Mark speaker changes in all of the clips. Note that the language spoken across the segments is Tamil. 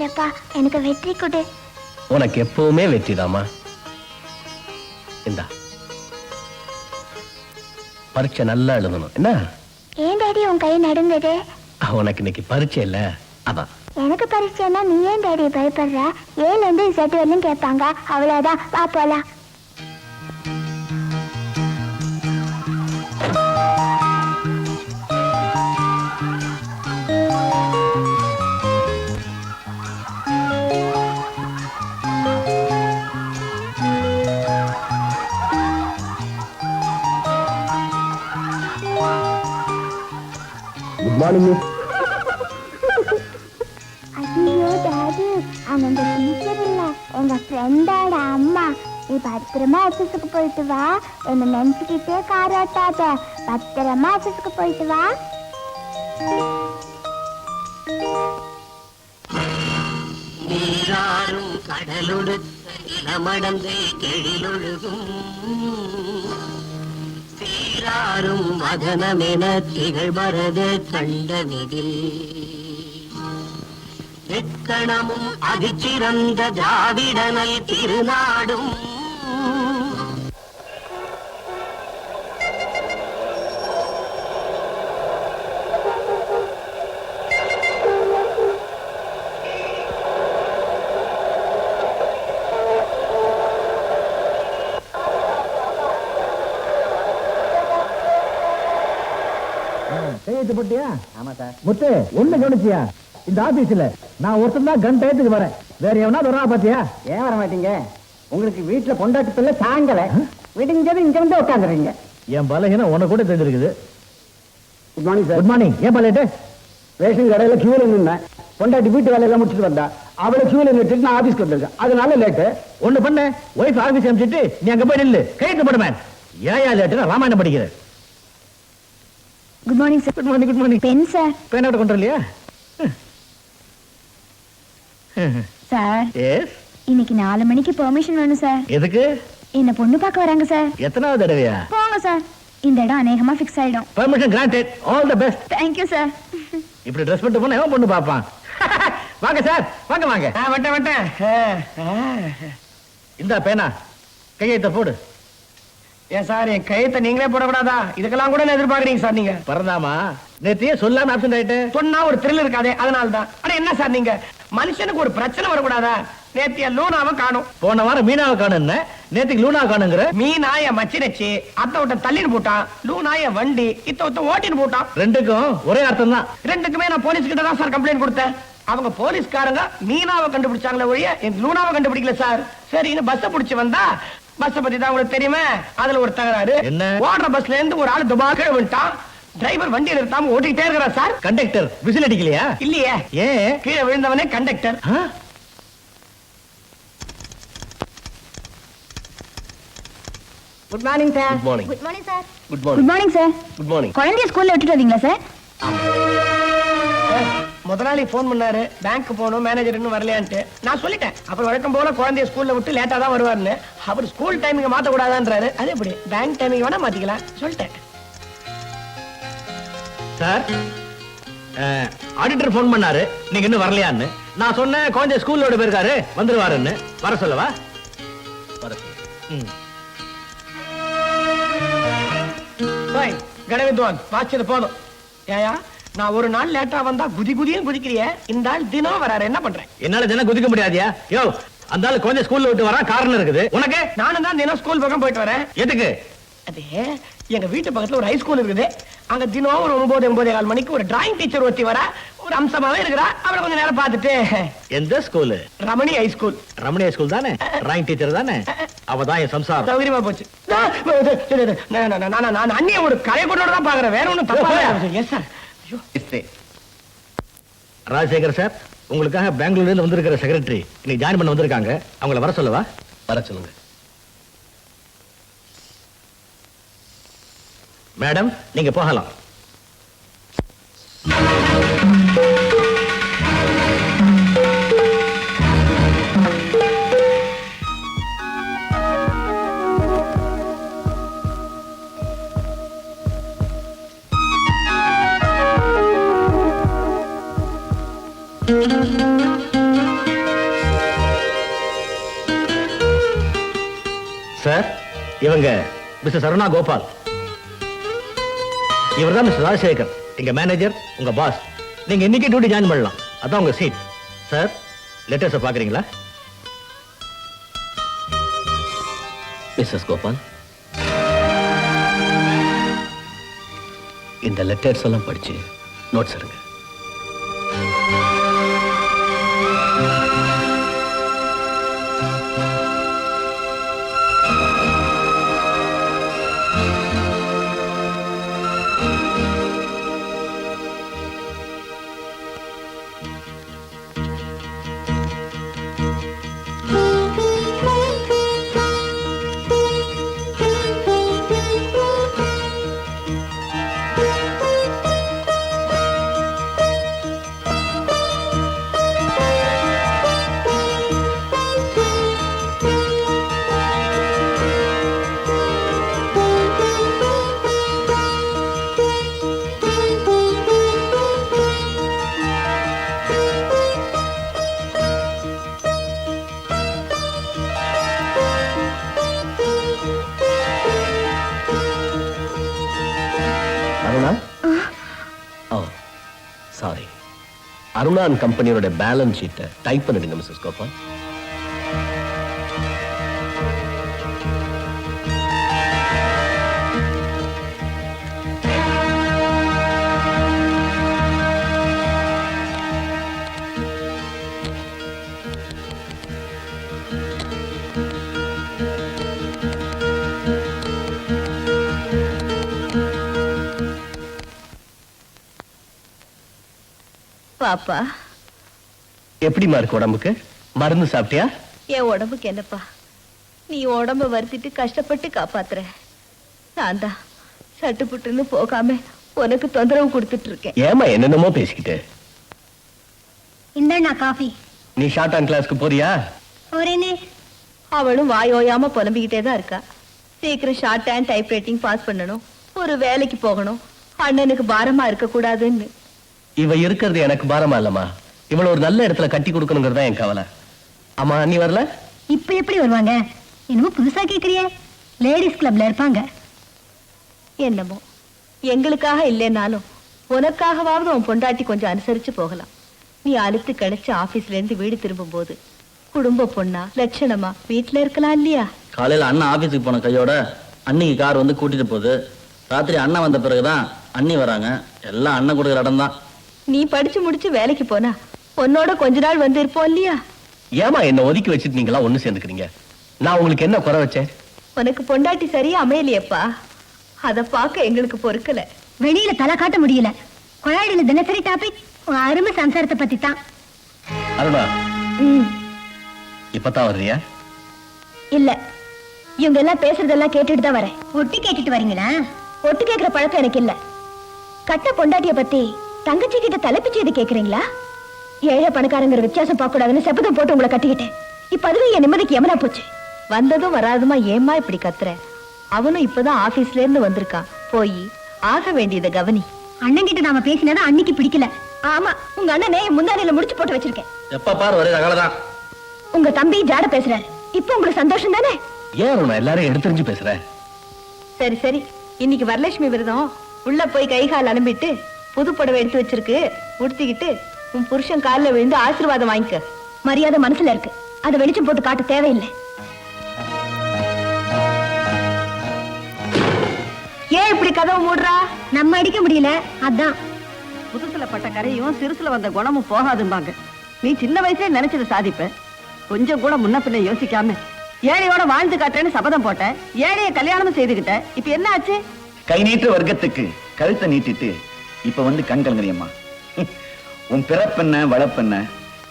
Speaker 1: ஏசப்பா எனக்கு வெற்றி கொடு.
Speaker 2: உனக்கு எப்பவுமே வெற்றிதாமா. இந்தா பரீட்சை நல்லா எழுதணும் என்ன?
Speaker 1: ஏன் டாடி உன் கை நடுங்குது?
Speaker 2: உனக்கு இன்னைக்கு பரீட்சை இல்ல அதான்.
Speaker 1: எனக்கு பரீட்சைன்னா நீ ஏன் டாடி பயப்படுற? 7 இருந்து Z வரலும் கேட்பாங்க, அவ்வளவுதான். வா போலாம்.
Speaker 2: Good morning.
Speaker 1: ஐயோ டாடி, அவங்க டீச்சர் இல்ல, எங்க ஃப்ரெண்டோட அம்மா. நீ பத்திரமா ஆபீஸுக்கு போயிட்டு வா. என்ன நினைச்சுக்கிட்டே காராட்டாத. பத்திரமா ஆபீஸுக்கு போயிட்டு வா.
Speaker 3: நீராறும் கடலொடுத்த நிலமடந்து கெழிலொழுகும் சீராறும் மதனமென திகழ்பரத கண்டமிதில் எக்கணமும் அதிச்சிறந்த திராவிடனல் திருநாடும்
Speaker 4: கையெழுத்து போட்டியா? ஆமா சார். முத்து ஒண்ணு கவனிச்சியா? இந்த ஆபீஸ்ல நான் ஒருத்தன் தான் கன் டயத்துக்கு வரேன். வேற எவனாவது வரா பாத்தியா? ஏன் வர மாட்டீங்க? உங்களுக்கு வீட்டுல பொண்டாட்டி பிள்ளை சாங்கல விடுஞ்சது இங்க வந்து உட்காந்துறீங்க. என் பலகீனம் உனக்கு கூட தெரிஞ்சிருக்குது. Good morning sir. Good morning. ஏன் பலேட்டு? ரேஷன் கடையில கியூல நின்னேன். பொண்டாட்டி வீட்டு வேலையெல்லாம் முடிச்சுட்டு வந்தா. அவளை கியூல நிறுத்திட்டு நான் ஆபீஸ்க்கு வந்திருக்கேன். அதனால லேட்டு. ஒண்ணு பண்ண ஒய்ஃப் ஆபீஸ் அனுப்பிச்சிட்டு நீ அங்க போய் நில்லு. கையெழுத்து போடுமே. ஏன் லேட்டு? ராமாயணம் படிக்கிறேன்.
Speaker 1: Good morning sir.
Speaker 4: Good morning. Good morning.
Speaker 1: Pen sir.
Speaker 4: பேனோட கொண்டு வரலையா?
Speaker 1: Sir
Speaker 4: yes.
Speaker 1: இன்னைக்கு 4 மணிக்கு பெர்மிஷன் வேணும் சார்.
Speaker 4: எதுக்கு?
Speaker 1: என்ன பொண்ணு பார்க்க வராங்க சார்.
Speaker 4: எத்தனாவது தடவையா?
Speaker 1: போங்க சார், இந்த இடம் அநேகமா ஃபிக்ஸ் ஆயிடும்.
Speaker 4: Permission granted. All the best.
Speaker 1: Thank you sir.
Speaker 4: இப்படி ட்ரெஸ் பண்ணிட்டு போனா எவன் பொண்ணு பாப்பான்? வாங்க சார், வாங்க வாங்க. வட்டேன். இந்த பேனா கையெழுத்த போடு.
Speaker 5: ஏன் சார் என் கையத்தை நீங்களே போடக்கூடாதா? இதுக்கெல்லாம் கூட எதிர்பார்க்கறீங்க சார் நீங்க.
Speaker 4: பரந்தாமா நேத்தியே சொல்லாம ஆப்சென்ட் ஆயிட்டு.
Speaker 5: சொன்னா ஒரு த்ரில் இருக்காதே, அதனால தான். ஆனா என்ன சார் நீங்க மனுஷனுக்கு ஒரு பிரச்சனை வரக்கூடாதா? நேத்திய லூனாவை காணும்.
Speaker 4: போன வாரம் மீனாவை காணும். நேத்துக்கு லூனா காணுங்கிற.
Speaker 5: மீனாய மச்சினச்சு அத்த விட்ட தள்ளின்னு போட்டான். லூனாய வண்டி இத்த விட்ட ஓட்டின்னு போட்டான்.
Speaker 4: ரெண்டுக்கும் ஒரே அர்த்தம் தான்.
Speaker 5: ரெண்டுக்குமே நான் போலீஸ் கிட்ட தான் சார் கம்ப்ளைண்ட் கொடுத்தேன். அவங்க போலீஸ்காரங்க மீனாவை கண்டுபிடிச்சாங்களே ஒழிய என் லூனாவை கண்டுபிடிக்கல சார். சரின்னு பஸ் பிடிச்சு வந்தா பஸ் பத்தி தான் உங்களுக்கு தெரியுமே. அதுல ஒரு தகராறு.
Speaker 4: என்ன?
Speaker 5: ஓடுற பஸ்ல இருந்து ஒரு ஆள் துபா கீழே விட்டான். டிரைவர் வண்டி நிறுத்தாம ஓட்டிட்டே இருக்கிறார் சார்.
Speaker 4: Conductor whistle அடிக்கலையா?
Speaker 5: இல்லையே.
Speaker 4: ஏன்?
Speaker 5: கீழே விழுந்தவனே conductor.
Speaker 1: Good morning sir.
Speaker 2: Good morning.
Speaker 1: Good morning sir.
Speaker 2: Good
Speaker 1: good
Speaker 2: morning.
Speaker 1: Morning sir.
Speaker 2: Good morning.
Speaker 1: குழந்தைய ஸ்கூல்ல விட்டுட்டு வரீங்களா சார்?
Speaker 5: முதலாளி போன் பண்ணாரு, பேங்க் போகணும், மேனேஜர் இன்னும் வரலையான்ட்டு. நான் சொல்லிட்டேன். அப்புறம் வழக்கம் போல குழந்தைய ஸ்கூல்ல விட்டு லேட்டா தான் வருவாருன்னு. அவர் ஸ்கூல் டைமிங் மாத்த கூடாதான்றாரு. அது எப்படி பேங்க் டைமிங் வேணா மாத்திக்கலாம் சொல்லிட்டேன்.
Speaker 4: சார் ஆடிட்டர் போன் பண்ணாரு, நீங்க இன்னும் வரலையான்னு. நான் சொன்னேன் குழந்தை ஸ்கூல்லோட போயிருக்காரு, வந்துருவாருன்னு. வர சொல்லவா?
Speaker 2: வர சொல்லு.
Speaker 5: கணவித்வான் வாச்சது போதும். ஏயா நான் ஒரு நாள் லேட்டா வந்தா குதி குதியும் குதிக்கிறிய. இந்த ஆள் தினம் வராரு, என்ன பண்றேன்?
Speaker 4: என்னால தினம் குதிக்க முடியாதியா? யோ அந்த ஆளு குழந்தை ஸ்கூல்ல விட்டு வரா, காரணம் இருக்குது. உனக்கு?
Speaker 5: நானும் தான் தினம் ஸ்கூல் பக்கம் போயிட்டு வரேன்.
Speaker 4: எதுக்கு?
Speaker 5: அது எங்க வீட்டு பக்கத்துல ஒரு ஹை ஸ்கூல் இருக்குது. அங்க தினம் ஒரு 9-9:15 மணிக்கு ஒரு டிராயிங் டீச்சர் ஒருத்தி வர, ஒரு அம்சமாவே இருக்கிறா. அவளை கொஞ்சம் நேரம் பார்த்துட்டு.
Speaker 4: எந்த school?
Speaker 5: Ramani high school.
Speaker 4: Ramani school தானே? டிராயிங் டீச்சர் தானே? அவதான் என் சம்சாரம்.
Speaker 5: சௌகரியமா போச்சு. நான் அண்ணிய ஒரு கலை கொண்டோட தான் பாக்குறேன், வேற ஒண்ணும் தப்பா. Yes sir.
Speaker 4: ராஜசேகர் சார், உங்களுக்காக பெங்களூர்ல இருந்து வந்திருக்கிற செக்ரட்டரி இன்னைக்கு ஜாயின் பண்ண வந்திருக்காங்க. அவங்கள வர சொல்லவா?
Speaker 2: வர சொல்லுங்க.
Speaker 4: மேடம் நீங்க போகலாம்.
Speaker 2: இவங்க மிஸ்டர் சரவணா கோபால். இவர்தான் மிஸ்டர் ராஜசேகர், எங்க மேனேஜர், உங்க பாஸ். நீங்க இன்னைக்கு டியூட்டி ஜாயின் பண்ணலாம். அதான் உங்க சீட். சார், லெட்டர்ஸை பாக்குறீங்களா? மிஸ்ஸஸ் கோபால், இந்த லெட்டர்ஸ் எல்லாம் படிச்சு நோட்ஸ் எடுங்க. சாரி, அருணா அண்ட் கம்பெனியோட பேலன்ஸ் ஷீட்டை டைப் பண்ணிடுங்க மிஸ்ஸஸ் கோபால்.
Speaker 6: பாப்பா,
Speaker 2: எப்படிமா இருக்கு உடம்புக்கு? மருந்து சாப்பிட்டியா?
Speaker 6: என் உடம்புக்கு என்னப்பா, நீ உடம்ப வருத்திட்டு கஷ்டப்பட்டு காப்பாத்துற. நான் தான் சட்டுப்புட்டுன்னு போகாம உனக்கு தொந்தரவு கொடுத்துட்டு இருக்கேன்.
Speaker 2: ஏமா என்னென்னமோ பேசிக்கிட்டு?
Speaker 1: இந்தண்ணா காஃபி.
Speaker 2: நீ ஷார்ட் ஹேண்ட் கிளாஸ்க்கு போறியா?
Speaker 1: போறேனே.
Speaker 6: அவளும் வாயோயாம புலம்பிக்கிட்டே தான் இருக்கா. சீக்கிரம் short hand type writing pass பண்ணணும், ஒரு வேலைக்கு போகணும், அண்ணனுக்கு பாரமா இருக்க கூடாதுன்னு.
Speaker 2: இவ இருக்கிறது எனக்கு பாரமா இல்லம்மா, இவள ஒரு நல்ல இடத்துல கட்டி கொடுக்கணுங்கிறதா என் கவலை. அம்மா, நீ வரல?
Speaker 1: இப்ப எப்படி வருவாங்க? என்னமோ புதுசா கேக்குறியே. லேடிஸ் கிளப்ல இருப்பாங்க.
Speaker 6: என்னமோ எங்களுக்காக இல்லைன்னாலும் உனக்காகவாவது உன் பொண்டாட்டி கொஞ்சம் அனுசரிச்சு போகலாம். நீ அழுத்து கிடைச்சு ஆபீஸ்ல இருந்து வீடு திரும்பும் போது குடும்ப பொண்ணா லட்சணமா வீட்டுல இருக்கலாம் இல்லையா?
Speaker 7: காலையில அண்ணன் ஆபீஸுக்கு போன கையோட அன்னிக்கு கார் வந்து கூட்டிட்டு போகுது. ராத்திரி அண்ணன் வந்த பிறகுதான் அண்ணி வராங்க. எல்லாம் அண்ணன் கொடுக்குற இடம் தான்.
Speaker 6: நீ படிச்சு முடிச்சு வேலைக்கு போனா உன்னோட கொஞ்ச நாள் வந்து இருப்போம் இல்லையா?
Speaker 2: ஏமா என்ன ஒதுக்கி வச்சுட்டு நீங்களா ஒண்ணு சேர்ந்துக்கிறீங்க? நான் உங்களுக்கு என்ன குறை வச்சேன்?
Speaker 6: உனக்கு பொண்டாட்டி சரியா அமையலையப்பா, அத பாக்க எங்களுக்கு பொறுக்கல.
Speaker 1: வெளியில தலை காட்ட முடியல. கொழாயில தினசரி டாபிக் உங்க அருமை சம்சாரத்தை பத்தி தான்.
Speaker 2: அருணா, இப்பதான் வர்றியா?
Speaker 6: இல்ல, இவங்க எல்லாம் பேசுறதெல்லாம் கேட்டுட்டு தான் வரேன்.
Speaker 1: ஒட்டி கேட்டுட்டு வரீங்களா?
Speaker 6: ஒட்டு கேக்குற பழக்கம் எனக்கு இல்ல. கட்ட பொண்டாட்டிய பத்தி தங்கச்சி கிட்ட தலைப்பிச்சு எது கேக்குறீங்களா? ஏழை பணக்காரங்கிற வித்தியாசம் பார்க்க கூடாதுன்னு செப்பதம் போட்டு உங்களை கட்டிக்கிட்டேன். இப்ப அதுவே என் நிம்மதிக்கு எமனா போச்சு. வந்ததும் வராதுமா ஏமா இப்படி கத்துற? அவனும் இப்பதான் ஆபீஸ்ல இருந்து வந்திருக்கான். போய் ஆக வேண்டியதை கவனி.
Speaker 1: அண்ணன் கிட்ட நாம பேசினதா அன்னைக்கு பிடிக்கல.
Speaker 6: ஆமா, உங்க அண்ணனே முந்தானையில முடிச்சு போட்டு வச்சிருக்கேன்.
Speaker 7: எப்ப பாரு ஒரே ரகலதான்.
Speaker 6: உங்க தம்பி ஜாட பேசுறாரு. இப்ப உங்களுக்கு சந்தோஷம் தானே?
Speaker 2: ஏன் அருணா எல்லாரும் எடுத்துரிஞ்சு பேசுற?
Speaker 6: சரி சரி, இன்னைக்கு வரலட்சுமி விரதம். உள்ள போய் கை கால் அலம்பிட்டு புது புடவை எடுத்து வச்சிருக்கு, உடுத்திக்கிட்டு உன் புருஷன் காலில் விழுந்து ஆசீர்வாதம் வாங்கிக்க.
Speaker 1: மரியாதை மனசுல இருக்கு, அதை வெளிச்சம் போட்டு காட்ட தேவையில்லை.
Speaker 6: ஏன் இப்படி கதவை மூடுறா?
Speaker 1: நம்ம அடிக்க முடியல, அதான்.
Speaker 8: புதுசுல பட்ட கரையும் சிறுசுல வந்த குணமும் போகாதும்பாங்க. நீ சின்ன வயசுல நினைச்சது சாதிப்ப. கொஞ்சம் கூட முன்ன பின்ன யோசிக்காம ஏழையோட வாழ்ந்து காட்டுறேன்னு சபதம் போட்ட. ஏழைய கல்யாணமும் செய்துகிட்ட. இப்ப என்ன ஆச்சு?
Speaker 9: கை நீட்டு வர்க்கத்துக்கு கழுத்தை நீட்டிட்டு இப்ப வந்து கண் கலங்குறியம்மா. உன் பிறப்பென்ன வளப்பென்ன,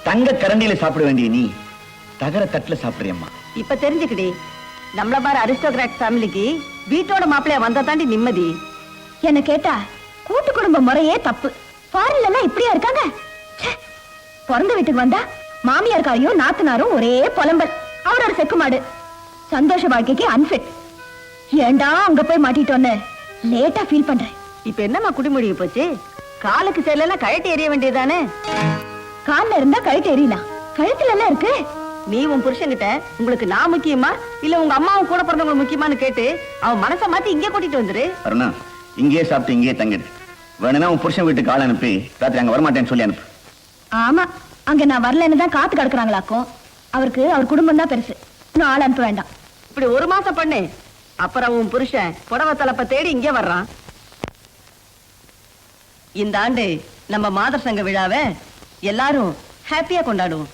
Speaker 9: தங்க கரண்டியில சாப்பிட வேண்டிய நீ தகர தட்டுல சாப்பிடுறியம்மா.
Speaker 8: இப்ப தெரிஞ்சுக்கிடி, நம்மள மாதிரி அரிஸ்டோகிராட் ஃபேமிலிக்கு வீட்டோட மாப்பிள்ளைய வந்தா தாண்டி நிம்மதி.
Speaker 6: என்ன கேட்டா கூட்டு குடும்ப முறையே தப்பு. ஃபாரின்ல எல்லாம் இப்படியா இருக்காங்க? பிறந்த வீட்டுக்கு வந்தா மாமியார்காரையும் நாத்தனாரும் ஒரே புலம்பல். அவரோட செக்குமாடு. சந்தோஷ வாழ்க்கைக்கு அன்ஃபிட். ஏண்டா அங்க போய் மாட்டிட்டோன்னு லேட்டா ஃபீல் பண்றேன்.
Speaker 8: இப்ப என்னம்மா குடிமுடிவு போச்சு? காலுக்கு செல்லாம் கழட்டி எறிய வேண்டியதானே?
Speaker 6: கால்ல இருந்தா கழுத்து எறியலாம், கழுத்துல எல்லாம் இருக்கு.
Speaker 8: நீ உன் புருஷன்கிட்ட உங்களுக்கு நான் முக்கியமா இல்ல உங்க அம்மாவும் கூட பிறந்தவங்க முக்கியமான்னு கேட்டு அவன் மனசை மாத்தி இங்கே கூட்டிட்டு வந்துரு.
Speaker 9: அருணா, இங்கேயே சாப்பிட்டு இங்கேயே தங்கிடு. வேணும்னா உன் புருஷன் வீட்டுக்கு ஆள் அனுப்பி ராத்திரி அங்க வரமாட்டேன்னு சொல்லி அனுப்பு.
Speaker 6: ஆமா, அங்க நான் வரலன்னு தான் காத்து கிடக்குறாங்களாக்கும். அவருக்கு அவர் குடும்பம் தான் பெருசு, இன்னும் ஆள் அனுப்ப வேண்டாம்.
Speaker 8: இப்படி ஒரு மாசம் பண்ணு, அப்புறம் உன் புருஷன் புடவை தலைப்ப தேடி இங்கே வர்றான். இந்த ஆண்டு நம்ம மாதர் சங்க விழாவை எல்லாரும் ஹாப்பியா கொண்டாடுவோம்.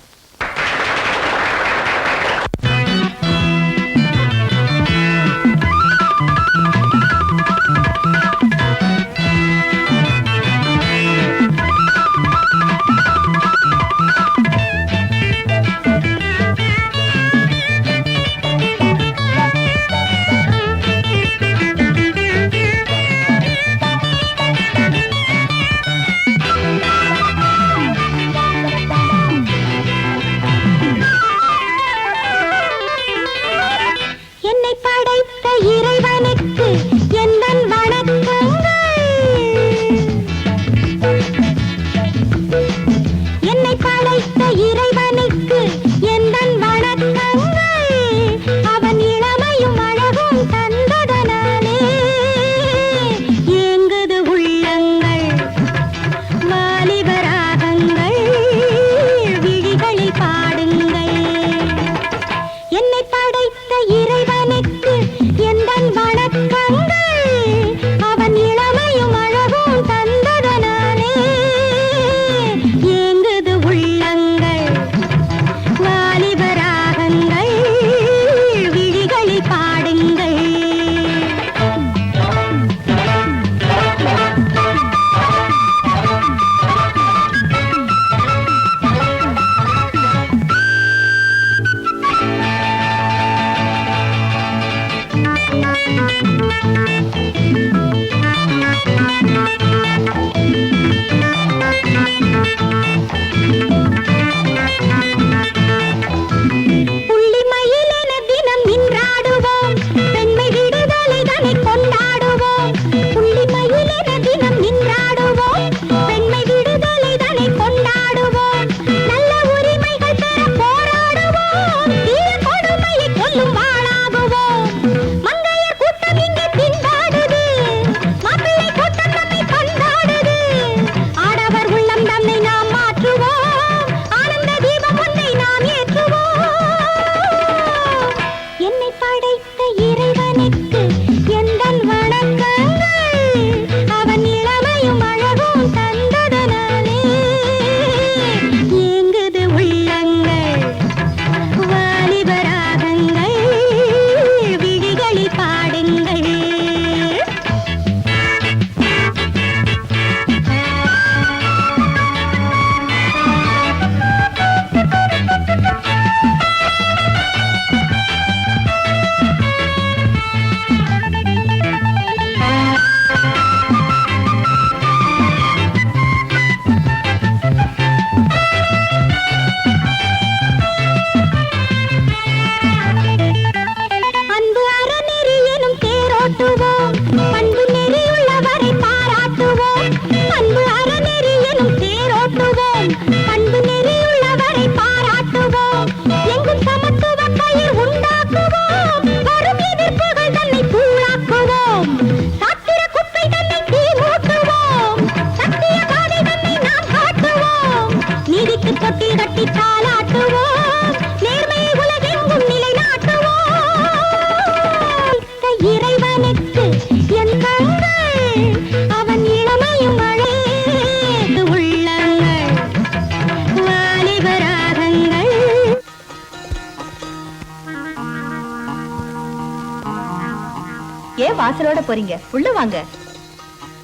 Speaker 6: ஏன் வாசலோட போறீங்க? உள்ள வாங்க.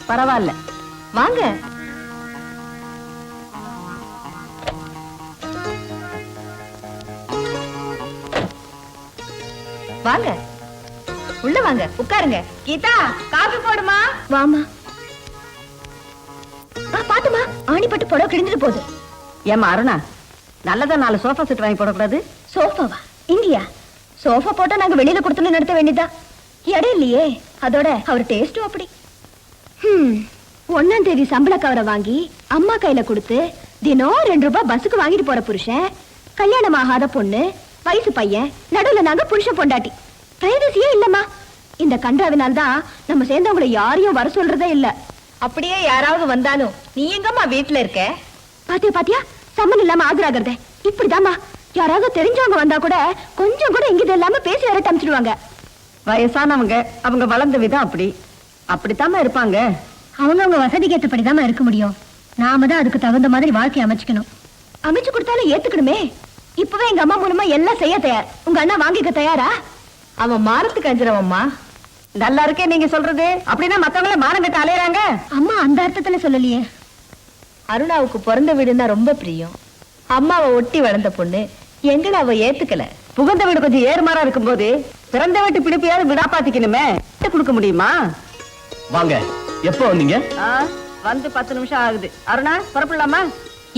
Speaker 8: பரவாயில்ல,
Speaker 6: வாங்க. வாங்க, உள்ள வாங்க, உட்காருங்க. கீதா, காபி போடுமா? வாமா. பாத்துமா, ஆணிப்பட்டு புடவை கிழிஞ்சிட்டு போகுது.
Speaker 8: ஏமா அருணா, நல்லதா 4 சோஃபா செட் வாங்கி போடக்கூடாது?
Speaker 6: சோஃபாவா? இங்கயா? சோஃபா போட்டா நாங்க வெளியில கொடுத்துன்னு நடத்த வேண்டியதா? இடம் இல்லையே. அதோட அவர் டேஸ்டும் அப்படி. 1ஆம் தேதி சம்பள கவரை வாங்கி அம்மா கையில கொடுத்து தினம் 2 ரூபாய் பஸ்ஸுக்கு வாங்கிட்டு போற புருஷன் கல்யாணம் ஆகாத பொண்ணு, வயசு பையன், நடுவுல நாங்க புருஷன் பொண்டாட்டி. பிரைவசியே இல்லம்மா. இந்த கண்டாவினால்தான் நம்ம சேர்ந்தவங்களை யாரையும் வர சொல்றதே இல்ல.
Speaker 8: அப்படியே யாராவது வந்தாலும் நீ எங்கம்மா வீட்டுல இருக்க?
Speaker 6: பாத்தியா பாத்தியா, சம்மன் இல்லாம ஆஜராகிறத. இப்படிதாம்மா யாராவது தெரிஞ்சவங்க வந்தா கூட கொஞ்சம் கூட இங்கிட்ட இல்லாம பேசி விரட்ட அமைச்சிடுவாங்க.
Speaker 8: வயசானவங்க, அவங்க வளர்ந்த விதம் அப்படித்தாம இருப்பாங்க.
Speaker 6: அவங்கவுங்க வசதிக்கு ஏற்றபடிதாம்மா இருக்க முடியும். நாம தான் அதுக்கு தகுந்த மாதிரி வாழ்க்கை அமைச்சுக்கணும். அமைச்சு கொடுத்தாலும் ஏத்துக்கணுமே. இப்பவே எங்க அம்மா மூலமா எல்லாம் செய்ய தயார். உங்க அண்ணா வாங்கிக்க தயாரா?
Speaker 8: அவன் மானத்துக்கு அஞ்சுறவம்மா. நல்லா இருக்கே நீங்க சொல்றது. அப்படின்னா மத்தவங்கள மானம் கட்ட அலையறாங்க.
Speaker 6: அம்மா அந்த அர்த்தத்துல சொல்லலையே.
Speaker 8: அருணாவுக்கு பிறந்த வீடுன்னா ரொம்ப பிரியம். அம்மாவை ஒட்டி வளர்ந்த பொண்ணு எங்களை அவ ஏத்துக்கல. புகுந்த வீடு கொஞ்சம் ஏறுமாறா இருக்கும்போது பிறந்த வீட்டு பிடிப்பையாவது விடா பாத்திக்கணுமே. கொடுக்க முடியுமா?
Speaker 4: வாங்க. எப்போ வந்தீங்க?
Speaker 8: வந்து 10 நிமிஷம் ஆகுது. அருணா புறப்படலாமா?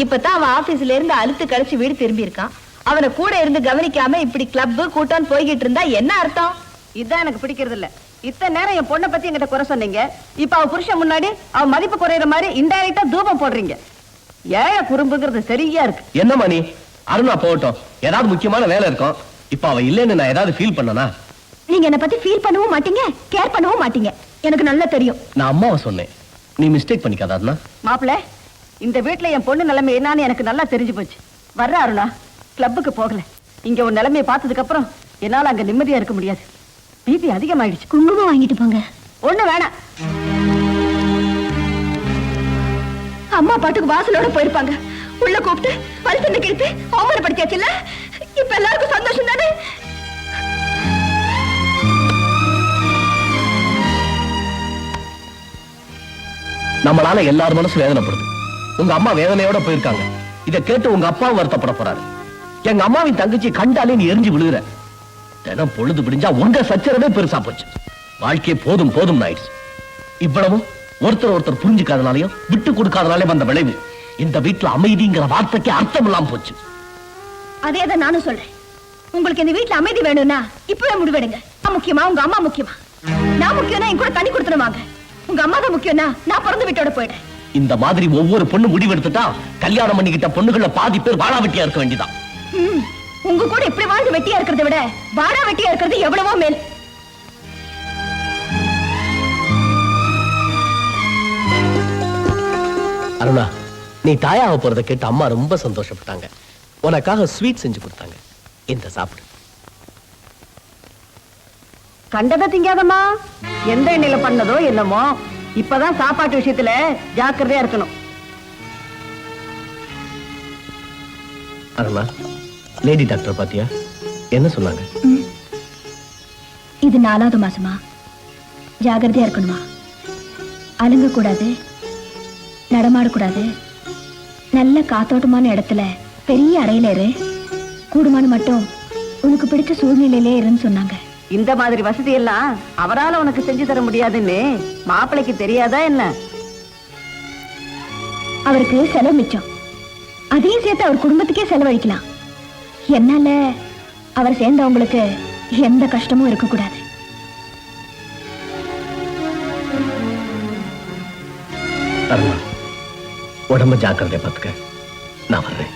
Speaker 8: இப்பதான் அவன் ஆபீஸ்ல இருந்து அழுத்து கழிச்சு வீடு திரும்பி இருக்கான். அவனை கூட இருந்து கவனிக்காம இப்படி கிளப் கூட்டம் போய்கிட்டு இருந்தா என்ன அர்த்தம்? இதான் எனக்கு பிடிக்கிறது இல்ல. இத்தனை நேரம் என் பொண்ணை பத்தி என்கிட்ட குறை சொன்னீங்க. இப்ப அவ புருஷன் முன்னாடி அவ மதிப்பு குறையிற மாதிரி இன்டைரக்டா தூபம் போடுறீங்க. ஏழை குறும்புங்கிறது சரியா இருக்கு.
Speaker 4: என்னம்மா நீ? அருணா போகட்டும், ஏதாவது முக்கியமான வேலை இருக்கும். இப்ப அவ இல்லைன்னு நான் ஏதாவது ஃபீல் பண்ணனா?
Speaker 6: நீங்க என்ன பத்தி ஃபீல் பண்ணவும் மாட்டீங்க, கேர் பண்ணவும் மாட்டீங்க. எனக்கு நல்லா தெரியும்.
Speaker 4: நான் அம்மாவை சொன்னேன், நீ மிஸ்டேக் பண்ணிக்காத அருணா.
Speaker 8: மாப்பிள்ள, இந்த வீட்டுல என் பொண்ணு நிலைமை என்னன்னு எனக்கு நல்லா தெரிஞ்சு போச்சு. வர்ற அருணா, கிளப்புக்கு போகல. இங்க ஒரு நிலைமையை பார்த்ததுக்கு அப்புறம் என்னால அங்க நிம்மதியா இருக்க முடியாது. பிபி அதிகமாயிடுச்சு.
Speaker 6: குங்குமம் வாங்கிட்டு போங்க.
Speaker 8: ஒண்ணு வேணாம்.
Speaker 6: அம்மா பாட்டுக்கு வாசலோட போயிருப்பாங்க. உள்ள கூப்பிட்டு வலிசந்து கிழித்து அவமானப்படுத்தியாச்சுல்ல. இப்ப எல்லாருக்கும் சந்தோஷம் தானே?
Speaker 4: நம்மளால எல்லாரும் மனசு வேதனைப்படுது. உங்க அம்மா வேதனையோட போயிருக்காங்க. இதை கேட்டு உங்க அப்பா வருத்தப்பட போறாரு. எங்க அம்மாவின் தங்கச்சி கண்டாலே நீ எரிஞ்சு விழுகிற. தினம் பொழுது பிடிஞ்சா உங்க சச்சரவே பெருசா போச்சு. வாழ்க்கையே போதும் போதும் ஆயிடுச்சு. இவ்வளவும் ஒருத்தர் புரிஞ்சுக்காதனாலையும் விட்டு கொடுக்காதனாலே வந்த விளைவு. இந்த வீட்டுல அமைதிங்கிற வார்த்தைக்கு அர்த்தம் இல்லாம போச்சு.
Speaker 6: அதேதான் நானும் சொல்றேன். உங்களுக்கு இந்த வீட்டுல அமைதி வேணும்னா இப்பவே முடிவெடுங்க. நான் முக்கியமா, உங்க அம்மா முக்கியமா? நான் முக்கியம்னா என் கூட தண்ணி கொடுத்துருவாங்க. உங்க அம்மா தான் முக்கியம்னா நான் பிறந்த வீட்டோட போயிட்டேன்.
Speaker 4: இந்த மாதிரி ஒவ்வொரு பொண்ணு முடிவெடுத்துட்டா கல்யாணம் பண்ணிக்கிட்ட பொண்ணுகள பாதி பேர் வாழா வெட்டியா இருக்க வேண்டியதான்.
Speaker 6: உங்க கூட இப்படி வாழ்ந்து வெட்டியா இருக்கிறத விட வாழா வெட்டியா இருக்கிறது எவ்வளவோ மேல்.
Speaker 4: அருணா, நீ தாயாக போறதை கேட்டு அம்மா ரொம்ப சந்தோஷப்பட்டாங்க. உனக்காக ஸ்வீட் செஞ்சு கொடுத்தாங்க. இந்த சாப்பிடு.
Speaker 8: கண்டதை திங்காதம்மா. எந்த எண்ணெயில பண்ணதோ என்னமோ. இப்பதான் சாப்பாட்டு விஷயத்துல ஜாக்கிரதையா இருக்கணும்.
Speaker 4: அருணா, லேடி டாக்டர் பாத்தியா? என்ன சொன்னாங்க?
Speaker 6: இது 4வது மாசமா. ஜாகிரதையா இருக்கணுமா. அலுங்க கூடாது, நடமாடக்கூடாது. நல்ல காத்தோட்டமான இடத்துல பெரிய அறையில இரு. கூடுமான மட்டும் உனக்கு பிடிச்ச சூழ்நிலையிலே இருன்னு சொன்னாங்க.
Speaker 8: இந்த மாதிரி வசதி எல்லாம் அவரால உனக்கு செஞ்சு தர முடியாதுன்னு மாப்பிள்ளைக்கு தெரியாதா என்ன?
Speaker 6: அவருக்கு செலவு மிச்சம். அதையும் சேர்த்து அவர் குடும்பத்துக்கே செலவழிக்கலாம். என்னால அவர் சேர்ந்தவங்களுக்கு எந்த கஷ்டமும் இருக்கக்கூடாது.
Speaker 4: அருணா, உடம்ப ஜாக்கிரதையா பாத்துக்க. நான் வர்றேன்.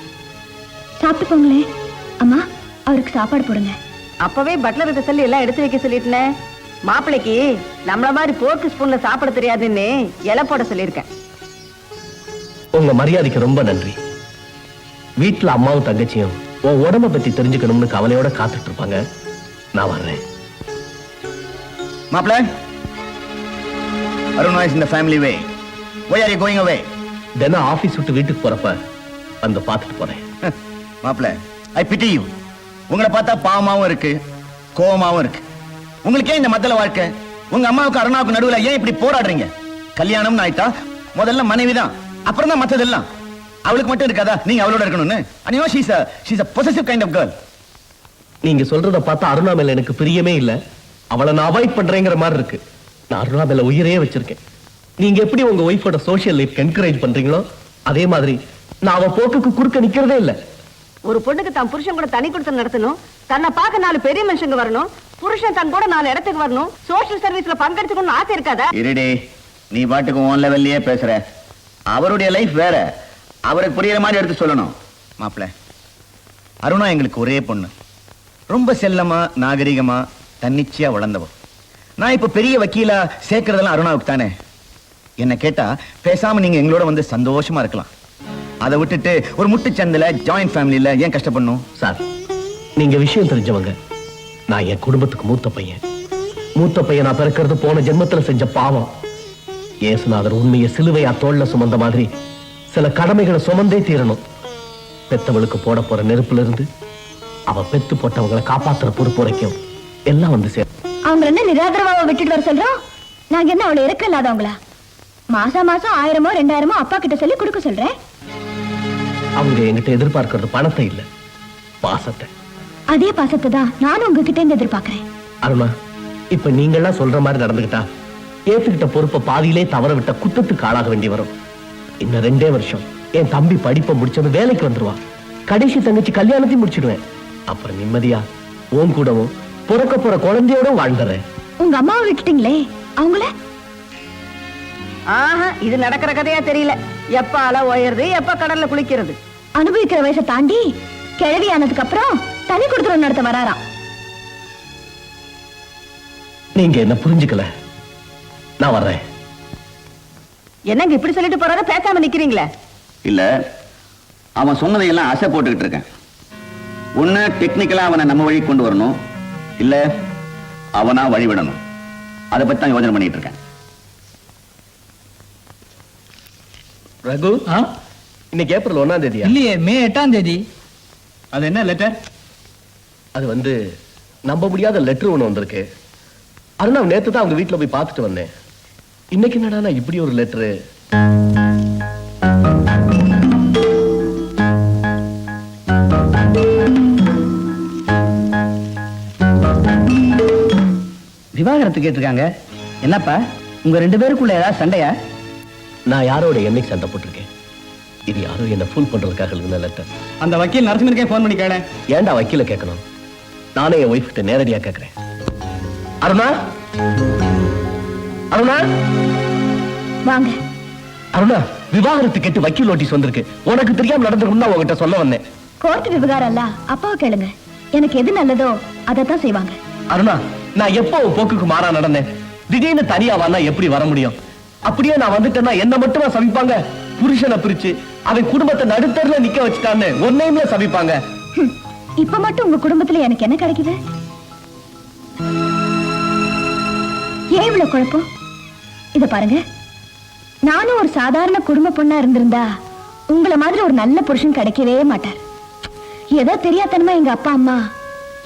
Speaker 6: சாப்பிட்டு போங்களே. அம்மா, அவருக்கு சாப்பாடு போடுங்க.
Speaker 8: அப்பவே பட்லர்கிட்ட சொல்லி எல்லாம் எடுத்து வைக்க சொல்லிட்டேன். மாப்பிள்ளைக்கு நம்மள மாதிரி போர்க்கு ஸ்பூன்ல சாப்பிட தெரியாதுன்னு இலை போட சொல்லியிருக்கேன்.
Speaker 4: உங்க மரியாதைக்கு ரொம்ப நன்றி. வீட்டுல அம்மாவும் தங்கச்சியும் உன் உடம்ப பத்தி தெரிஞ்சுக்கணும்னு கவலையோட காத்துட்டு இருப்பாங்க. நான் வர்றேன்.
Speaker 9: மாப்பிள்ள, Aruna is in the family way. Why are you going away?
Speaker 4: தினம் ஆபீஸ் விட்டு வீட்டுக்கு போறப்ப வந்து பார்த்துட்டு போறேன்.
Speaker 9: மாப்பிள்ள, I pity you. உங்களை பார்த்தா பாவமாவும் இருக்கு, கோவமாவும் இருக்கு. உங்களுக்கே இந்த மத்தல வாழ்க்கை. உங்க அம்மாவுக்கு அருணாவுக்கு நடுவுல ஏன் இப்படி போராடுறீங்க? கல்யாணம்னு ஆயிட்டா முதல்ல மனைவிதான், அப்புறம் தான் மத்ததெல்லாம். அவளுக்கு மட்டும் இருக்காதா நீங்க அவளோட இருக்கணும்னு? And you know she's a possessive kind of girl.
Speaker 4: நீங்க சொல்றத பார்த்தா அருணா மேல எனக்கு பிரியமே இல்ல. அவளை நான் அவாய்ட் பண்றேங்கிற மாதிரி இருக்கு. நான் அருணா மேல உயிரே வச்சிருக்கேன். நீங்க எப்படி உங்க ஒய்ஃபோட சோஷியல் லைஃப் என்கரேஜ் பண்றீங்களோ அதே மாதிரி நான் அவ போக்குக்கு குறுக்க நிக்கிறதே இல்ல.
Speaker 8: ஒரு பொண்ணுக்கு தான் புருஷன் கூட தனி கொடுத்து நடத்தணும், தன்னை பார்க்க 4 பெரிய மனுஷங்க வரணும், புருஷன் தன் கூட 4 இடத்துக்கு வரணும், சோஷியல் சர்வீஸ்ல பங்கெடுத்துக்கணும்னு ஆசை இருக்காதா?
Speaker 9: இருடே, நீ பாட்டுக்கு உன் லெவல்லயே பேசுற. அவருடைய லைஃப் வேற, அவருக்கு புரியுற மாதிரி எடுத்து சொல்லணும். மாப்பிள்ள, அருணா எங்களுக்கு ஒரே பொண்ணு. ரொம்ப செல்லமா நாகரிகமா தன்னிச்சையா வளர்ந்தவ. நான் இப்ப பெரிய வக்கீலா சேர்க்கறதெல்லாம் அருணாவுக்கு தானே. என்ன கேட்டா பேசாம நீங்க எங்களோட வந்து சந்தோஷமா இருக்கலாம். அதை விட்டுட்டு ஒரு முட்டுச்சந்தில ஜாயிண்ட் ஃபேமிலியில ஏன் கஷ்டப்படணும்?
Speaker 2: சார், நீங்க விஷயம் தெரிஞ்சவங்க. நான் என் குடும்பத்துக்கு மூத்த பையன். மூத்த பையன் நான் பிறக்கிறது போன ஜென்மத்துல செஞ்ச பாவம். ஏசுநாதர் உண்மையை சிலுவையா தோல்ல சுமந்த மாதிரி சில கடமைகளை சுமந்தே தீரணும். பெத்தவளுக்கு போட போற நெருப்புல இருந்து அவ பெத்து போட்டவங்களை காப்பாத்துற பொறுப்பு வரைக்கும் எல்லாம் வந்து சேரும்.
Speaker 6: அவங்க என்ன நிராதரவாவை விட்டுட்டு வர சொல்றோம்? நாங்க என்ன அவளை இருக்க இல்லாதவங்களா? மாசம் 1000மோ 2000மோ அப்பா கிட்ட சொல்லி கொடுக்க சொல்றேன்.
Speaker 2: அவங்க என்கிட்ட எதிர்பார்க்கறது பணத்தை இல்ல, பாசத்தை.
Speaker 6: அதே பாசத்தை தான் நானும் உங்ககிட்ட இருந்து எதிர்பார்க்கிறேன்.
Speaker 2: அருணா, இப்ப நீங்கெல்லாம் சொல்ற மாதிரி நடந்துகிட்டா ஏத்துக்கிட்ட பொறுப்பை பாதியிலே தவற விட்ட குத்தத்துக்கு ஆளாக வேண்டி வரும். இன்னும் 2 வருஷம் என் தம்பி படிப்பை முடிச்சது வேலைக்கு வந்துருவா. கடைசி தங்கச்சி கல்யாணத்தையும் முடிச்சிடுவேன். அப்புறம் நிம்மதியா உன் கூடவும் பிறக்க போற குழந்தையோட வாழ்ந்துறேன்.
Speaker 6: உங்க அம்மாவை விட்டுட்டீங்களே, அவங்கள?
Speaker 8: ஆஹா, இது நடக்கிற கதையா தெரியல. எப்ப அலை ஓயறது, எப்ப கடல்ல குளிக்கிறது.
Speaker 6: அனுபவிக்கிற வயசை தாண்டி கிழவி ஆனதுக்கு அப்புறம் தனி கொடுத்துரும் நடத்த வராராம்.
Speaker 2: நீங்க என்ன புரிஞ்சுக்கல. நான் வர்றேன்.
Speaker 8: என்னங்க இப்படி சொல்லிட்டு போறாரு, பேசாம நிக்கிறீங்களே?
Speaker 9: இல்ல, அவன் சொன்னதையெல்லாம் ஆசை போட்டுக்கிட்டு இருக்கேன். ஒண்ணு டெக்னிக்கலா அவனை நம்ம வழி கொண்டு வரணும், இல்ல அவனா வழிவிடணும். அதை பத்தி தான் யோசனை பண்ணிட்டு இருக்கேன்.
Speaker 2: ரகு, இன்னைக்கு ஏப்ரல் 1ஆம் தேதியா?
Speaker 4: இல்லையே, மே 8ஆம் தேதி.
Speaker 9: அது என்ன லெட்டர்?
Speaker 2: அது வந்து நம்ப முடியாத லெட்டர் ஒண்ணு வந்திருக்கு. அருணா, நேத்து தான் அவங்க வீட்டுல போய் பார்த்துட்டு வந்தேன். இன்னைக்கு என்னடா இப்படி ஒரு லெட்டரு?
Speaker 4: விவாகரத்து கேட்டிருக்காங்க. என்னப்பா, உங்க 2 பேருக்குள்ள ஏதாவது சண்டையா?
Speaker 2: நான் யாரோட என்னைக்கு சண்டை போட்டிருக்கேன்? இது யாரோ என்ன ஃபுல் பண்றதுக்காக எழுதின லெட்டர்.
Speaker 4: அந்த வக்கீல் நரசிம்மனுக்கே போன் பண்ணி கேள.
Speaker 2: ஏன்டா வக்கீல கேட்கணும்? நானே என் ஒய்ஃப் கிட்ட நேரடியா கேட்கிறேன். அருணா, அருணா,
Speaker 6: வாங்க.
Speaker 2: அருணா, விவாகரத்து கேட்டு வக்கீல் நோட்டீஸ் வந்திருக்கு. உனக்கு தெரியாம நடந்திருக்கும் தான் உங்ககிட்ட சொல்ல வந்தேன்.
Speaker 6: கோர்ட் விவகாரம் இல்ல, அப்பாவை கேளுங்க. எனக்கு எது நல்லதோ அதைத்தான் செய்வாங்க.
Speaker 2: அருணா, நான் எப்போ உன் போக்குக்கு மாறா நடந்தேன்? திடீர்னு தனியா வரனா எப்படி வர முடியும்? அப்படியே நான் வந்துட்டேன்னா என்ன மட்டுமா சபிப்பாங்க? புருஷனை பிரிச்சு அவன் குடும்பத்தை நடுத்தர்ல நிக்க வச்சுட்டான்னு ஒன்னையுமே சபிப்பாங்க.
Speaker 6: இப்ப மட்டும் உங்க குடும்பத்துல எனக்கு என்ன கிடைக்குது? ஏன் இவ்வளவு குழப்பம்? இத பாருங்க, நானும் ஒரு சாதாரண குடும்ப பொண்ணா இருந்திருந்தா உங்களை மாதிரி ஒரு நல்ல புருஷன் கிடைக்கவே மாட்டார். ஏதோ தெரியாதனமா எங்க அப்பா அம்மா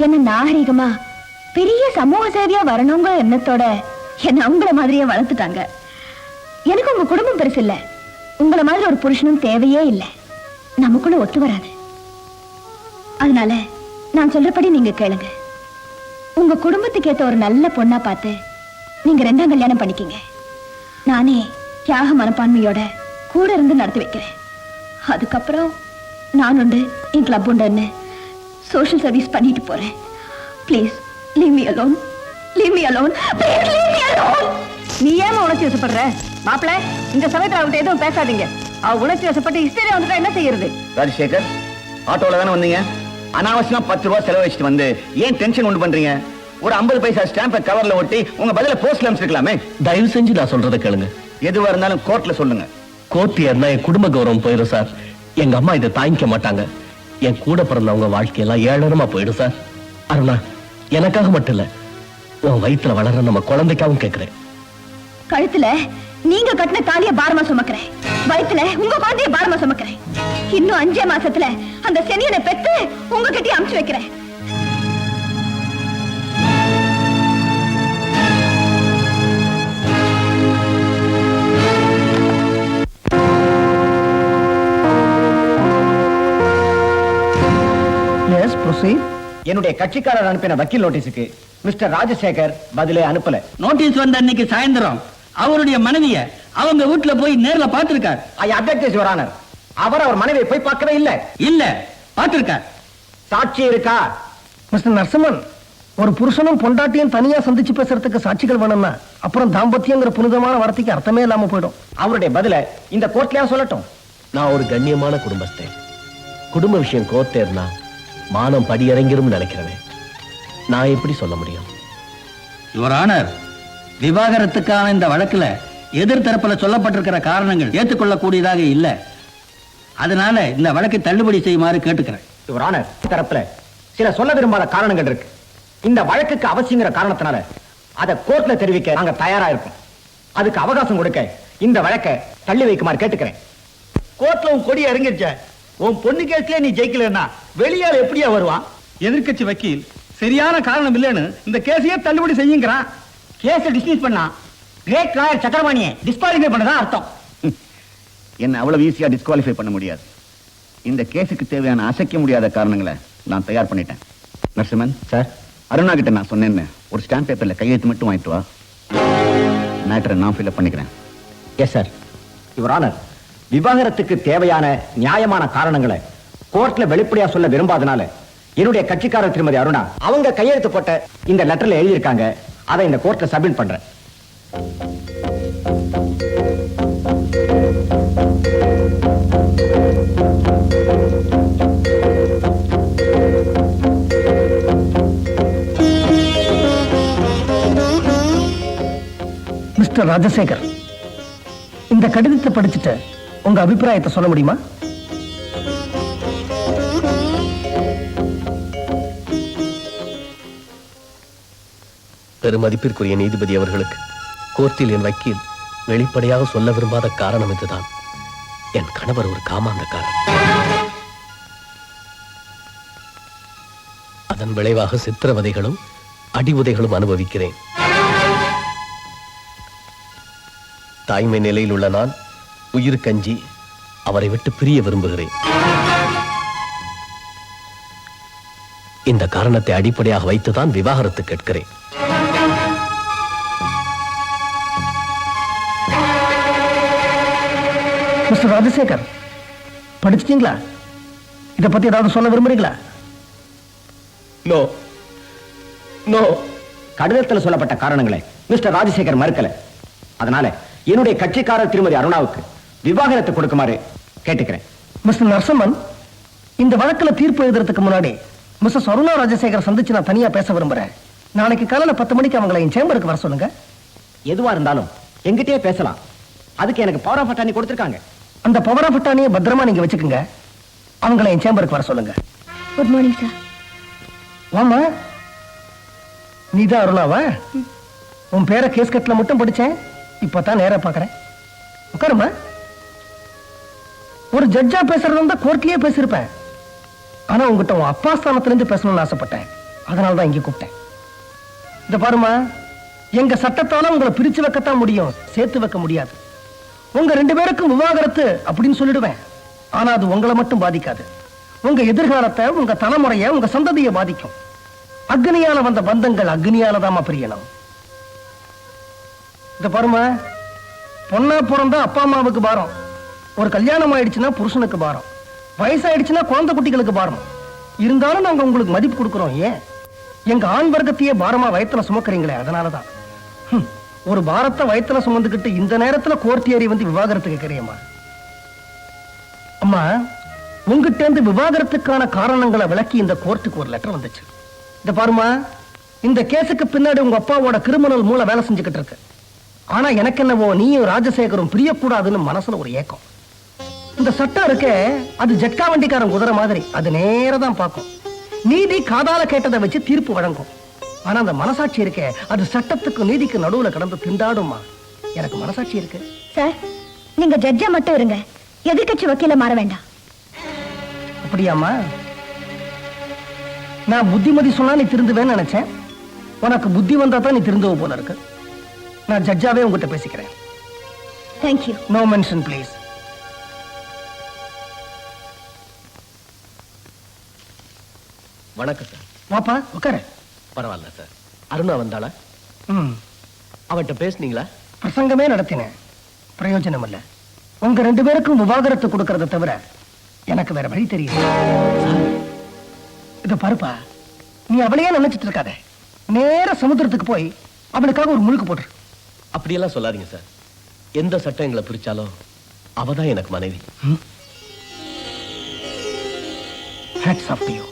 Speaker 6: என்ன நாகரிகமா பெரிய சமூக சேவையா வரணுங்க எண்ணத்தோட என்ன அவங்கள மாதிரியே வளர்த்துட்டாங்க. எனக்கு உங்க குடும்பம் பெருசு இல்ல, உங்களை மாதிரி ஒரு புருஷனும் தேவையே இல்லை. நமக்குள்ள ஒத்து வராது. அதனால நான் சொல்றபடி நீங்க கேளுங்க. உங்க குடும்பத்துக்கு ஏத்த ஒரு நல்ல பொண்ணா பார்த்து நீங்க 2ஆம் கல்யாணம் பண்ணிக்கங்க. நானே தியாக மனப்பான்மையோட கூட இருந்து நடத்தி வைக்கிறேன். அதுக்கப்புறம் நான் உண்டு, என் கிளப் உண்டுன்னு சோஷியல் சர்வீஸ் பண்ணிட்டு போறேன். Please leave me alone. Leave me alone. Please leave me alone.
Speaker 8: நீ ஏமா உணர்ச்சி வசப்படுற? மாப்பிள்ள, இந்த சமயத்துல அவன்கிட்ட எதுவும் பேசாதீங்க. அவ உணர்ச்சி வசப்பட்டு ஹிஸ்டரியா வந்துட்டா என்ன செய்யறது?
Speaker 9: ராஜசேகர், ஆட்டோல தானே வந்தீங்க? அனாவசியமா 10 ரூபாய் செலவழிச்சிட்டு வந்து ஏன் டென்ஷன் உண்டு பண்றீங்க? ஒரு 50 பைசா ஸ்டாம்பை கவர்ல ஒட்டி உங்க பதில போஸ்ட்ல அனுப்பிச்சிருக்கலாமே.
Speaker 2: தயவு செஞ்சு நான் சொல்றதை கேளுங்க.
Speaker 9: எதுவா இருந்தாலும் கோர்ட்ல சொல்லுங்க.
Speaker 2: கோர்ட் ஏறினா என் குடும்ப கௌரவம் போயிடும் சார். எங்க அம்மா இதை தாங்கிக்க மாட்டாங்க. என் கூட பிறந்தவங்க வாழ்க்கையெல்லாம் ஏளனமா போயிடும் சார். அருணா, எனக்காக மட்டும் இல்ல, உன் வயிற்றுல வளர்ற நம்ம குழந்தைக்காகவும் கேட்கிறேன்.
Speaker 6: கழுத்துல நீங்க கட்டின தாலிய பாரமா சுமக்கிறேன், வயித்துல உங்க குழந்தைய பாரமா சுமக்கிறேன். இன்னும் 5 மாசத்துல அந்த செனியனை பெத்து உங்ககிட்டயே அமுச்சு வைக்கிறேன்.
Speaker 4: என்னுடைய கட்சிக்காரர் அனுப்பின வக்கீல் நோட்டீஸுக்கு மிஸ்டர் ராஜசேகர் பதிலே அனுப்பல.
Speaker 5: நோட்டீஸ் வந்த அன்னைக்கு சாயந்தரம் அவருடைய மனைவிய அவங்க வீட்டுல போய் நேர்ல பாத்திருக்கார்.
Speaker 4: I object this your honour. அவர் மனைவியை போய் பார்க்கவே இல்ல.
Speaker 5: இல்ல, பாத்திருக்கார்.
Speaker 4: சாட்சி இருக்கா?
Speaker 5: மிஸ்டர் நரசிம்மன், ஒரு புருஷனும் பொண்டாட்டியும் தனியா சந்திச்சு பேசுறதுக்கு சாட்சிகள் வேணும்னா அப்புறம் தாம்பத்தியங்கிற புனிதமான வார்த்தைக்கு அர்த்தமே இல்லாம போயிடும்.
Speaker 4: அவருடைய பதில இந்த கோர்ட்லயா சொல்லட்டும்?
Speaker 2: நான் ஒரு கண்ணியமான குடும்பஸ்தன். குடும்ப விஷயம் கோர்ட் ஏறினா மானம் படி இறங்கிரும் நினைக்கிறேன். நான் எப்படி சொல்ல முடியும்?
Speaker 10: யுவர் ஆனர், விவாகரத்துக்கான இந்த வழக்குல எதிர்த்தரப்புல சொல்லப்பட்டிருக்கிற காரணங்கள் ஏற்றுக்கொள்ளக்கூடியதாக இல்லை. அதனால இந்த வழக்கை தள்ளுபடி செய்யுமாறு கேட்டுக்கிறேன்.
Speaker 4: யுவர் ஆனர், தரப்புல சில சொல்ல விரும்பாத காரணங்கள் இருக்கு. இந்த வழக்குக்கு அவசியங்கிற காரணத்தினால அதை கோர்ட்ல தெரிவிக்க நாங்க தயாரா இருக்கோம். அதுக்கு அவகாசம் கொடுக்க இந்த வழக்கை தள்ளி வைக்குமாறு கேட்டுக்கிறேன்.
Speaker 10: கோர்ட்ல உன் கொடி இறங்கிருச்ச. உன் பொண்ணு கேஸ்ல நீ ஜெயிக்கலன்னா வெளியால் எப்படியா வருவான்? எதிர்க்கட்சி வக்கீல் சரியான காரணம் இல்லைன்னு இந்த கேஸையே தள்ளுபடி செய்யுங்கிறான்.
Speaker 4: கேஸை டிஸ்மிஸ் பண்ணா கிரேட் லாயர் சக்கரபாணியை டிஸ்குவாலிஃபை பண்ணதான் அர்த்தம்.
Speaker 9: என்ன அவ்வளவு ஈஸியா டிஸ்குவாலிஃபை பண்ண முடியாது. இந்த கேஸுக்கு தேவையான அசைக்க முடியாத காரணங்களை நான் தயார் பண்ணிட்டேன். நரசிம்மன் சார், அருணா கிட்ட நான் சொன்னேன்னு ஒரு ஸ்டாம்ப் பேப்பர்ல கையெழுத்து மட்டும் வாங்கிட்டு வா. மேட்டரை நான் ஃபில் அப் பண்ணிக்கிறேன்.
Speaker 4: Yes sir. யுவர் ஆனர், விவாகரத்துக்கு தேவையான நியாயமான காரணங்களை கோர்ட்ல வெளிப்படையா சொல்ல விரும்பாதனால என்னுடைய கட்சிக்காரர் திருமதி அருணா அவங்க கையெழுத்து போட்ட இந்த லெட்டர்ல எழுதியிருக்காங்க. அதை இந்த கோர்ட்ல சப்மிட் பண்றேன்.
Speaker 5: மிஸ்டர் ராஜசேகர், இந்த கடிதத்தை படிச்சுட்டு உங்க அபிப்பிராயத்தை சொல்ல முடியுமா?
Speaker 2: பெருமதிப்பிற்குரிய நீதிபதி அவர்களுக்கு கோர்ட்டில் என் வக்கீல் வெளிப்படையாக சொல்ல விரும்பாத காரணம் இதுதான். என் கணவர் ஒரு காமாந்தக்காரர். அதன் விளைவாக சித்திரவதைகளும் அடிவுதைகளும் அனுபவிக்கிறேன். தாய்மை நிலையில் உள்ள நான் உயிர் கஞ்சி அவரை விட்டு பிரிய விரும்புகிறேன். இந்த காரணத்தை அடிப்படையாக வைத்துதான் விவாகரத்து கேட்கிறேன்.
Speaker 5: மிஸ்டர் ராஜசேகர், படிச்சிட்டீங்களா? இதை பத்தி ஏதாவது சொல்ல விரும்புறீங்களா?
Speaker 2: No no.
Speaker 4: கடிதத்தில் சொல்லப்பட்ட காரணங்களை மிஸ்டர் ராஜசேகர் மறுக்கல. அதனால என்னுடைய கட்சிக்காரர் திருமதி அருணாவுக்கு விவாகரத்து கொடுக்குமாறு கேட்டுக்கிறேன்.
Speaker 5: மிஸ்டர் நரசிம்மன், இந்த வழக்குல தீர்ப்பு எழுதுறதுக்கு முன்னாடி மிஸ்டர் அருணா ராஜசேகர் சந்திச்சு நான் தனியா பேச விரும்புறேன். நாளைக்கு காலையில 10 மணிக்கு அவங்களை என் சேம்பருக்கு வர சொல்லுங்க.
Speaker 4: எதுவா இருந்தாலும் எங்கிட்டே பேசலாம். அதுக்கு எனக்கு பவர் ஆஃப் அட்டார்னி கொடுத்திருக்காங்க.
Speaker 5: அந்த பவர் ஆஃப் அட்டார்னியை பத்திரமா நீங்க வச்சுக்கோங்க. அவங்களை என் சேம்பருக்கு வர சொல்லுங்க.
Speaker 6: Good morning sir.
Speaker 5: வாமா, நீதான் அருணாவா? உன் பேரை கேஸ் கட்ல மட்டும் படிச்சேன், இப்பதான் நேரா பாக்குறேன். உட்காருமா. ஒரு ஜட்ஜா பேசுறது இருந்தா கோர்ட்லயே பேசிருப்பேன். ஆனா உங்ககிட்ட உன் அப்பா ஸ்தானத்துல இருந்து பேசணும்னு ஆசைப்பட்டேன். அதனாலதான் இங்க கூப்பிட்டேன். இந்த பாருமா, எங்க சட்டத்தால உங்களை பிரிச்சு வைக்கத்தான் முடியும், சேர்த்து வைக்க முடியாது. உங்க 2 பேருக்கும் விவாகரத்து அப்படின்னு சொல்லிடுவேன். ஆனா அது உங்களை மட்டும் பாதிக்காது. உங்க எதிர்காலத்தை, உங்க தலைமுறையை, உங்க சந்ததியை பாதிக்கும். அக்னியால வந்த பந்தங்கள் அக்னியாலதாமா பிரியணும். இந்த பாருமா, பொண்ணா பிறந்தா அப்பா அம்மாவுக்கு பாரம், ஒரு கல்யாணம் ஆயிடுச்சுன்னா புருஷனுக்கு பாரம், வயசாயிடுச்சுன்னா குழந்தை குட்டிகளுக்கு பாரம். இருந்தாலும் நாங்க உங்களுக்கு மதிப்பு கொடுக்கிறோம். ஏன்? எங்க ஆண் வர்க்கத்தையே பாரமா வயத்துல சுமக்கிறீங்களே, அதனாலதான். ஒரு பாரத்தை வயத்துல சுமந்துக்கிட்டு இந்த நேரத்துல கோர்ட் ஏறி வந்து விவாகரத்து கேட்கறியம்மா. அம்மா, உங்ககிட்ட இருந்து விவாகரத்துக்கான காரணங்களை விளக்கி இந்த கோர்ட்டுக்கு ஒரு லெட்டர் வந்துச்சு. இந்த பாருமா, இந்த கேஸுக்கு பின்னாடி உங்க அப்பாவோட கிரிமினல் மூளை வேலை செஞ்சுக்கிட்டு இருக்கு. ஆனா எனக்கு என்னவோ நீயும் ராஜசேகரும் பிரியக்கூடாதுன்னு மனசுல ஒரு ஏக்கம். இந்த சட்டம் இருக்கே, அது ஜட்கா வண்டிக்காரன் குதிரை மாதிரி, அது நேரதான் பார்க்கும். நீதி காதால கேட்டதை வச்சு தீர்ப்பு வழங்கும். ஆனா அந்த மனசாட்சி இருக்கே, அது சட்டத்துக்கு நீதிக்கு நடுவுல கடந்து திண்டாடுமா. எனக்கு மனசாட்சி இருக்கு.
Speaker 6: சார், நீங்க ஜட்ஜா மட்டும் இருங்க, எதிர்க்கட்சி வக்கீல மாற வேண்டாம்.
Speaker 5: அப்படியாமா? நான் புத்திமதி சொன்னா நீ திருந்துவேன்னு நினைச்சேன். உனக்கு புத்தி வந்தா தான் நீ திருந்துவ போல இருக்கு. நான் ஜட்ஜாவே உங்ககிட்ட பேசிக்கிறேன்.
Speaker 6: தேங்க்யூ.
Speaker 5: No mention please.
Speaker 2: வணக்கம் சார்.
Speaker 5: வாப்பா, உட்காரு.
Speaker 2: பரவாயில்ல சார். அருணா வந்தாளா? அவட்ட பேசுனீங்களா?
Speaker 5: பிரசங்கமே நடத்தினேன், பிரயோஜனம் இல்ல. உங்க 2 பேருக்கும் விவாகரத்து கொடுக்கறத தவிர எனக்கு வேற வழி தெரியும். இத பாருப்பா, நீ அவளையே நினைச்சிட்டு இருக்காத. நேர சமுத்திரத்துக்கு போய் அவளுக்காக ஒரு முழுக்கு போட்டுரு.
Speaker 2: அப்படியெல்லாம் சொல்லாதீங்க சார். எந்த சட்டம் எங்களை பிரிச்சாலும் அவதான் எனக்கு மனைவி.
Speaker 5: Hats off to you.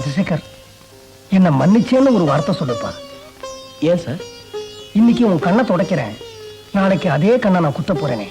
Speaker 5: Shashi Shekhar, என்ன மன்னிச்சேன்னு ஒரு வார்த்தை சொல்லுப்பா.
Speaker 2: ஏன் சார்?
Speaker 5: இன்னைக்கு உன் கண்ணை துடைக்கிறேன், நாளைக்கு அதே கண்ணை நான் குத்த போறேனே.